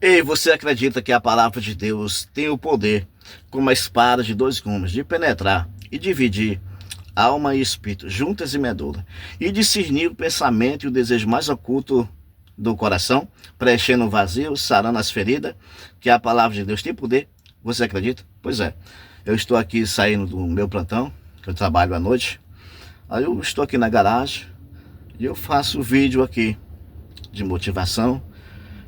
Ei, você acredita que a palavra de Deus tem o poder, como a espada de dois gumes, de penetrar e dividir alma e espírito, juntas e medula, e discernir o pensamento e o desejo mais oculto do coração, preenchendo o vazio, sarando as feridas, que a palavra de Deus tem poder? Você acredita? Pois é. Eu estou aqui saindo do meu plantão, que eu trabalho à noite. Aí eu estou aqui na garagem e eu faço vídeo aqui de motivação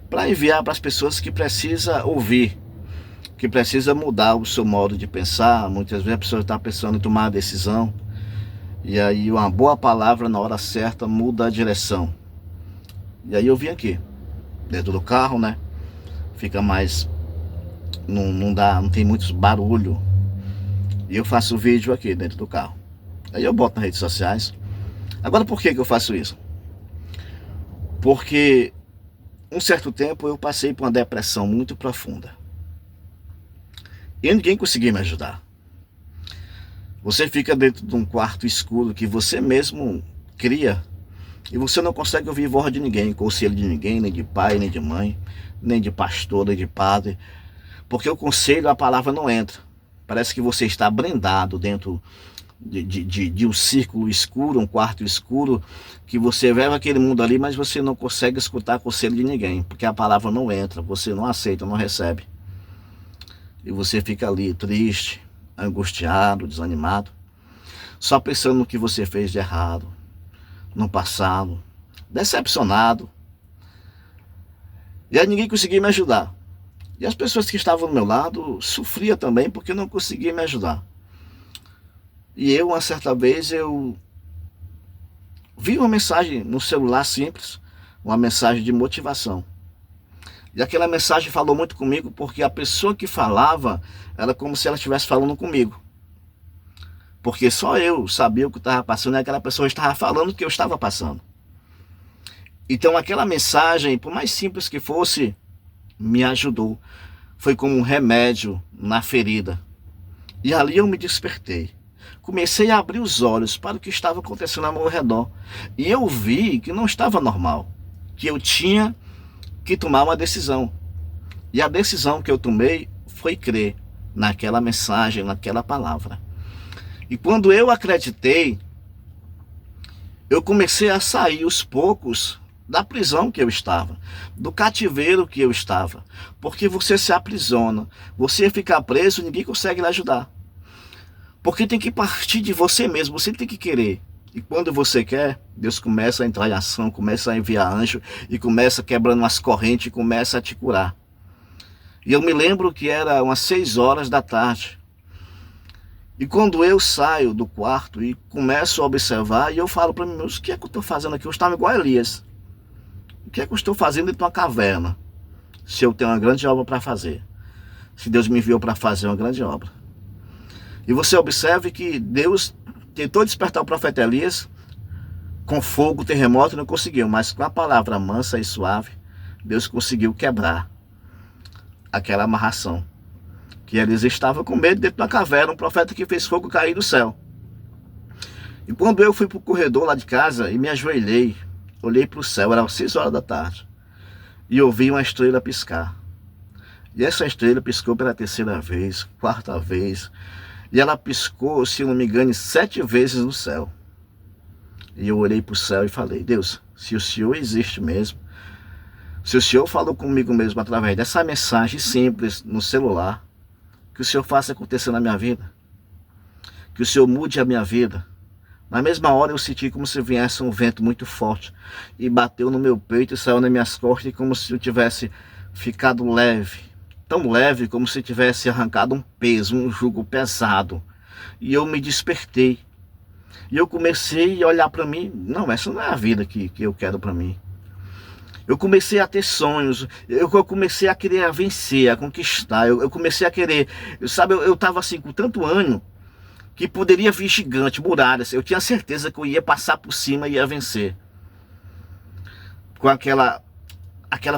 para enviar para as pessoas que precisam ouvir, que precisa mudar o seu modo de pensar. Muitas vezes a pessoa está pensando em tomar uma decisão, e aí uma boa palavra na hora certa muda a direção. E aí eu vim aqui, dentro do carro, né? Fica mais... não tem muito barulho. E eu faço vídeo aqui dentro do carro. Aí eu boto nas redes sociais. Agora, por que eu faço isso? Porque um certo tempo eu passei por uma depressão muito profunda. E ninguém conseguia me ajudar. Você fica dentro de um quarto escuro que você mesmo cria, e você não consegue ouvir voz de ninguém, conselho de ninguém, nem de pai, nem de mãe, nem de pastor, nem de padre. Porque o conselho, a palavra não entra. Parece que você está brindado dentro de um círculo escuro, um quarto escuro, que você vê aquele mundo ali, mas você não consegue escutar conselho de ninguém, porque a palavra não entra, você não aceita, não recebe. E você fica ali triste, angustiado, desanimado, só pensando no que você fez de errado no passado, decepcionado. E aí ninguém conseguia me ajudar. E as pessoas que estavam do meu lado sofriam também porque não conseguiam me ajudar. E eu, uma certa vez, eu vi uma mensagem no celular simples, uma mensagem de motivação. E aquela mensagem falou muito comigo, porque a pessoa que falava era como se ela estivesse falando comigo. Porque só eu sabia o que estava passando e aquela pessoa estava falando o que eu estava passando. Então aquela mensagem, por mais simples que fosse, me ajudou. Foi como um remédio na ferida. E ali eu me despertei. Comecei a abrir os olhos para o que estava acontecendo ao meu redor. E eu vi que não estava normal. Que eu tinha que tomar uma decisão. E a decisão que eu tomei foi crer naquela mensagem, naquela palavra. E quando eu acreditei, eu comecei a sair aos poucos da prisão que eu estava, do cativeiro que eu estava. Porque você se aprisiona, você fica preso, ninguém consegue lhe ajudar. Porque tem que partir de você mesmo, você tem que querer. E quando você quer, Deus começa a entrar em ação, começa a enviar anjo, e começa quebrando as correntes, e começa a te curar. E eu me lembro que era umas 6 horas da tarde. E quando eu saio do quarto e começo a observar, e eu falo para mim, o que é que eu estou fazendo aqui? Eu estava igual a Elias. O que é que eu estou fazendo dentro de uma caverna? Se eu tenho uma grande obra para fazer. Se Deus me enviou para fazer uma grande obra. E você observe que Deus tentou despertar o profeta Elias com fogo, terremoto, não conseguiu. Mas com a palavra mansa e suave, Deus conseguiu quebrar aquela amarração. Que Elias estava com medo dentro de uma caverna, um profeta que fez fogo cair do céu. E quando eu fui para o corredor lá de casa e me ajoelhei, olhei para o céu, era 6 horas da tarde, e ouvi uma estrela piscar. E essa estrela piscou pela 3ª vez, 4ª vez, e ela piscou, se não me engano, 7 vezes no céu. E eu olhei para o céu e falei, Deus, se o Senhor existe mesmo, se o Senhor falou comigo mesmo através dessa mensagem simples no celular, que o Senhor faça acontecer na minha vida, que o Senhor mude a minha vida. Na mesma hora eu senti como se viesse um vento muito forte e bateu no meu peito e saiu nas minhas costas, como se eu tivesse ficado leve, tão leve como se tivesse arrancado um peso, um jugo pesado. E eu me despertei. E eu comecei a olhar para mim, não, essa não é a vida que eu quero para mim. Eu comecei a ter sonhos, eu comecei a querer vencer, a conquistar, eu comecei a querer, sabe, eu estava assim com tanto ânimo, que poderia vir gigante, muralhas, eu tinha certeza que eu ia passar por cima e ia vencer. Com aquela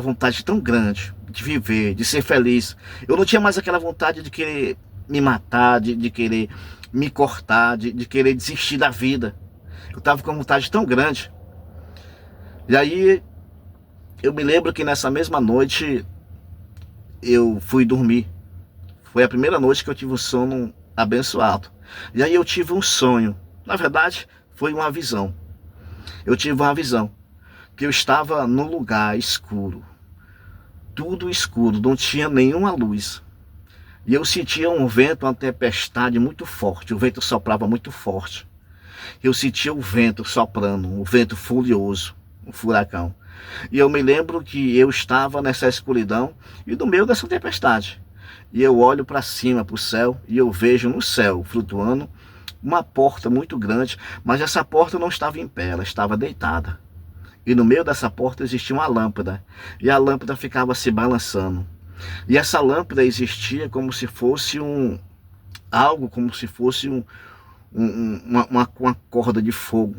vontade tão grande de viver, de ser feliz. Eu não tinha mais aquela vontade de querer me matar, de querer me cortar, de querer desistir da vida. Eu estava com uma vontade tão grande. E aí, eu me lembro que nessa mesma noite, eu fui dormir. Foi a primeira noite que eu tive um sono abençoado. E aí eu tive um sonho. Na verdade, foi uma visão. Eu tive uma visão que eu estava num lugar escuro. Tudo escuro, não tinha nenhuma luz. E eu sentia um vento, uma tempestade muito forte. O vento soprava muito forte. Eu sentia o vento soprando, um vento furioso, um furacão. E eu me lembro que eu estava nessa escuridão e no meio dessa tempestade. E eu olho para cima, para o céu, e eu vejo no céu, flutuando, uma porta muito grande, mas essa porta não estava em pé, ela estava deitada. E no meio dessa porta existia uma lâmpada, e a lâmpada ficava se balançando. E essa lâmpada existia como se fosse algo como se fosse uma corda de fogo.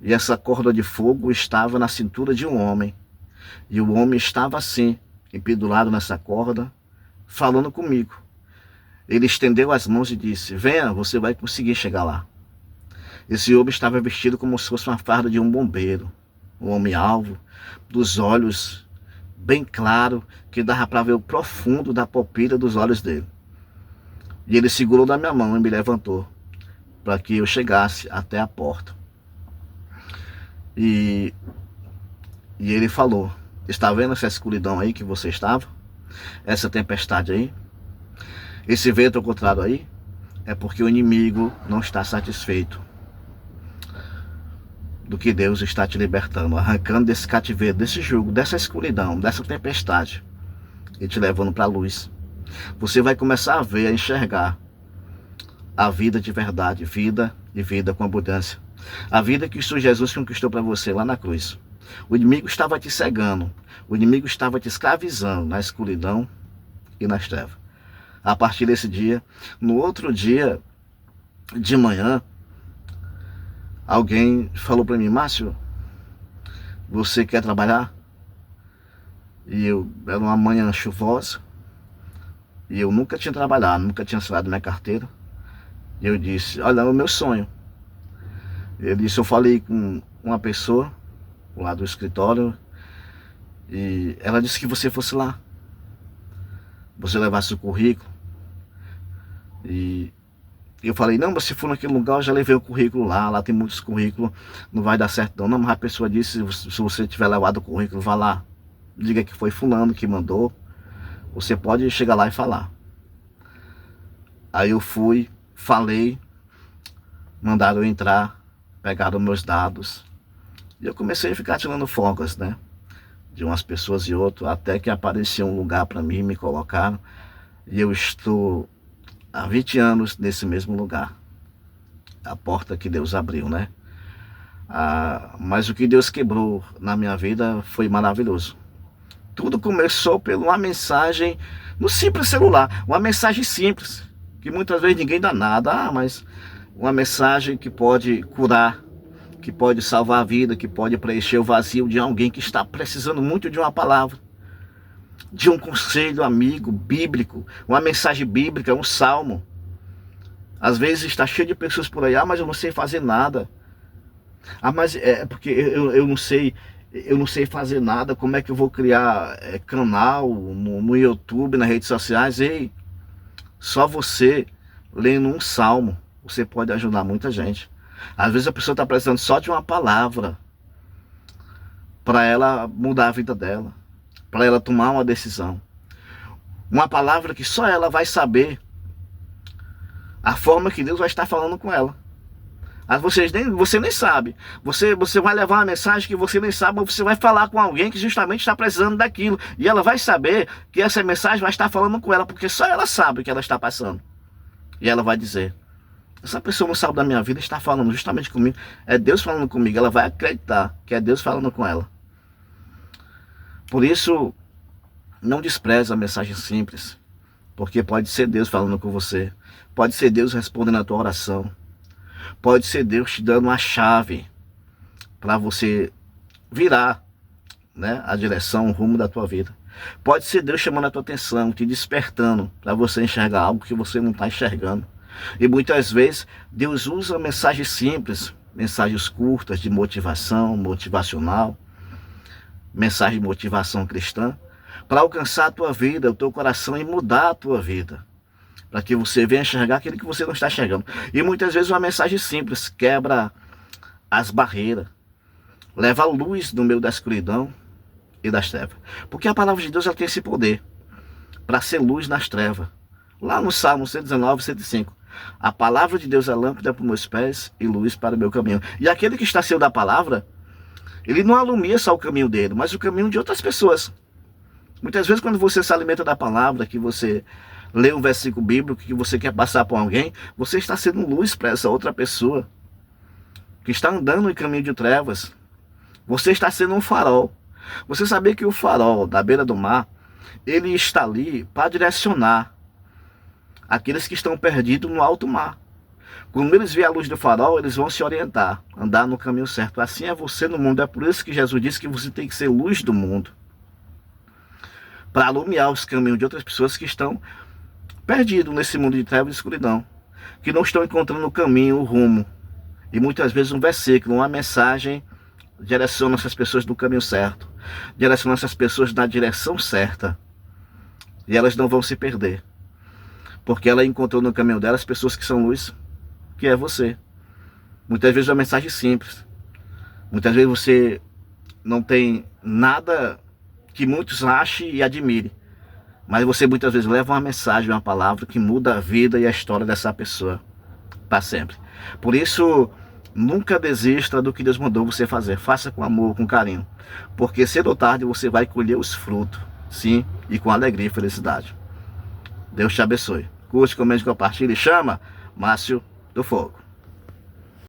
E essa corda de fogo estava na cintura de um homem. E o homem estava assim, empedurado nessa corda, falando comigo. Ele estendeu as mãos e disse: venha, você vai conseguir chegar lá. Esse homem estava vestido como se fosse uma farda de um bombeiro. Um homem alvo, dos olhos bem claro, que dava para ver o profundo da pupila dos olhos dele. E ele segurou na minha mão e me levantou para que eu chegasse até a porta. E ele falou: está vendo essa escuridão aí que você estava? Essa tempestade aí? Esse vento ao contrário aí? É porque o inimigo não está satisfeito do que Deus está te libertando, arrancando desse cativeiro, desse jugo, dessa escuridão, dessa tempestade e te levando para a luz. Você vai começar a ver, a enxergar a vida de verdade, vida e vida com abundância. A vida que o Senhor Jesus conquistou para você lá na cruz. O inimigo estava te cegando, o inimigo estava te escravizando na escuridão e nas trevas. A partir desse dia, no outro dia de manhã, alguém falou para mim: Márcio, você quer trabalhar? E era uma manhã chuvosa, e eu nunca tinha trabalhado, nunca tinha saído da minha carteira. E eu disse: olha, é o meu sonho. Ele disse: eu falei com uma pessoa lá do escritório, e ela disse que você fosse lá, você levasse o currículo. E eu falei: não, mas se for naquele lugar, eu já levei o currículo lá tem muitos currículos, não vai dar certo não. Não, mas a pessoa disse: se você tiver levado o currículo, vá lá, diga que foi fulano que mandou, você pode chegar lá e falar. Aí eu fui, falei, mandaram eu entrar, pegaram meus dados, e eu comecei a ficar tirando folgas, né, de umas pessoas e outras, até que apareceu um lugar para mim, me colocaram, e eu estou há 20 anos nesse mesmo lugar. A porta que Deus abriu, né? Mas o que Deus quebrou na minha vida foi maravilhoso. Tudo começou por uma mensagem no simples celular. Uma mensagem simples, que muitas vezes ninguém dá nada. Mas uma mensagem que pode curar, que pode salvar a vida, que pode preencher o vazio de alguém que está precisando muito de uma palavra, de um conselho amigo, bíblico, uma mensagem bíblica, um salmo. Às vezes está cheio de pessoas por aí: mas eu não sei fazer nada. Mas é porque eu não sei fazer nada, como é que eu vou criar canal no YouTube, nas redes sociais? Ei, só você lendo um salmo, você pode ajudar muita gente. Às vezes a pessoa está precisando só de uma palavra para ela mudar a vida dela, para ela tomar uma decisão. Uma palavra que só ela vai saber a forma que Deus vai estar falando com ela. Você nem sabe. Você vai levar uma mensagem que você nem sabe, mas você vai falar com alguém que justamente está precisando daquilo. E ela vai saber que essa mensagem vai estar falando com ela, porque só ela sabe o que ela está passando. E ela vai dizer: essa pessoa não sabe da minha vida, está falando justamente comigo. É Deus falando comigo. Ela vai acreditar que é Deus falando com ela. Por isso, não despreze a mensagem simples, porque pode ser Deus falando com você. Pode ser Deus respondendo a tua oração. Pode ser Deus te dando uma chave para você virar, né, a direção, o rumo da tua vida. Pode ser Deus chamando a tua atenção, te despertando para você enxergar algo que você não está enxergando. E muitas vezes Deus usa mensagens simples, mensagens curtas de motivação, motivacional, mensagem de motivação cristã, para alcançar a tua vida, o teu coração e mudar a tua vida, para que você venha enxergar aquilo que você não está enxergando. E muitas vezes uma mensagem simples quebra as barreiras, leva a luz no meio da escuridão e das trevas. Porque a palavra de Deus ela tem esse poder para ser luz nas trevas. Lá no Salmo 119, 105. A palavra de Deus é lâmpada para os meus pés e luz para o meu caminho. E aquele que está cheio da palavra, ele não alumia só o caminho dele, mas o caminho de outras pessoas. Muitas vezes quando você se alimenta da palavra, que você lê um versículo bíblico que você quer passar para alguém, você está sendo luz para essa outra pessoa que está andando em caminho de trevas. Você está sendo um farol. Você sabia que o farol da beira do mar, ele está ali para direcionar aqueles que estão perdidos no alto mar. Quando eles veem a luz do farol, eles vão se orientar, andar no caminho certo. Assim é você no mundo. É por isso que Jesus disse que você tem que ser luz do mundo, para alumiar os caminhos de outras pessoas que estão perdidos nesse mundo de trevas e escuridão, que não estão encontrando o caminho, o rumo. E muitas vezes um versículo, uma mensagem direciona essas pessoas no caminho certo, direciona essas pessoas na direção certa, e elas não vão se perder, porque ela encontrou no caminho delas pessoas que são luz, que é você. Muitas vezes é uma mensagem simples, muitas vezes você não tem nada que muitos achem e admirem, mas você muitas vezes leva uma mensagem, uma palavra que muda a vida e a história dessa pessoa para sempre. Por isso, nunca desista do que Deus mandou você fazer. Faça com amor, com carinho, porque cedo ou tarde você vai colher os frutos, sim, e com alegria e felicidade. Deus te abençoe. Curte, comente, compartilhe. Chama Márcio do Fogo.